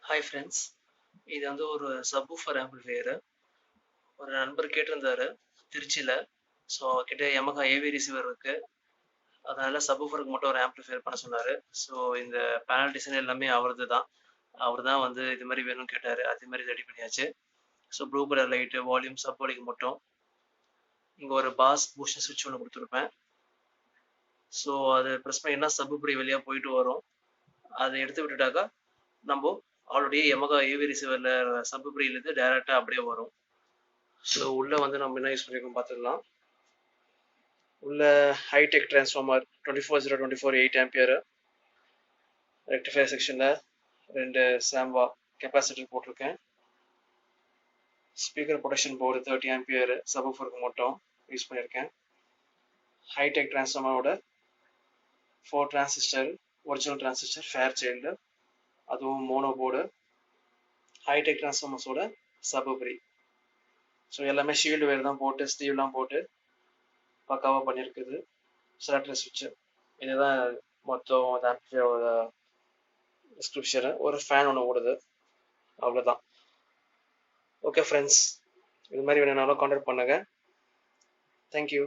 Hi friends, இது வந்து ஒரு சப்வூஃபர் ஆம்பிளிஃபையர். ஒரு நண்பர் கேட்டிருந்தாரு திருச்சியில். ஸோ அவர்கிட்ட Yamaha ஏவி ரிசீவர் இருக்கு, அதனால சப்வூஃபருக்கு மட்டும் ஒரு ஆம்பிளிஃபையர் பண்ண சொன்னார். ஸோ இந்த பேனல் டிசைன் எல்லாமே அவரது தான். அவர் தான் வந்து இது மாதிரி வேணும்னு கேட்டார், அதே மாதிரி ரெடி பண்ணியாச்சு. So blue colour light, volume, sub volume மட்டும். இங்கே ஒரு பாஸ் பூஸ்டர் சுவிட்ச் ஒன்று கொடுத்துருப்பேன். ஸோ அது ப்ரெஸ் பண்ணினா சப்வூஃபர் வெளியாக போயிட்டு வரும். அதை எடுத்து விட்டுட்டாக்கா நம்ம ஆல்ரெடி Yamaha ஏவி ரிசீவரில் சப்வூஃபர்லேருந்து டைரெக்டாக அப்படியே வரும். ஸோ உள்ளே வந்து நம்ம என்ன யூஸ் பண்ணியிருக்கோம் பார்த்துக்கலாம். உள்ள ஹைடெக் டிரான்ஸ்ஃபார்மர் 24/024 8 ஆம்பியர், ரெக்டிஃபயர் செக்ஷனில் 2 சாம்வா கெப்பாசிட்டர் போட்டிருக்கேன். ஸ்பீக்கர் ப்ரொடெக்ஷன் போர்டு 30 ஆம்பியர் சப்வூஃபருக்கு மட்டும் யூஸ் பண்ணியிருக்கேன். ஹைடெக் டிரான்ஸ்ஃபார்மரோட 4 transistor, original transistor, Fairchild, அதுவும் மோனோ போர்டு. ஹைடெக் டிரான்ஸ்ஃபார்மர்ஸோட சப்வூஃபர். ஸோ எல்லாமே ஷீல்டு வேர் தான் போட்டு, ஸ்டீவ்லாம் போட்டு பக்காவாக பண்ணியிருக்குது. செலக்டர் சுவிட்சு, இதுதான் மொத்தம் அந்த ஆம்பிளிஃபையரோட டிஸ்கிரிப்ஷனு. ஒரு ஃபேன் ஒன்று ஓடுது, அவ்வளோதான். ஓகே ஃப்ரெண்ட்ஸ், இது மாதிரி வேணும்னாலும் கான்டாக்ட் பண்ணுங்கள். தேங்க்யூ.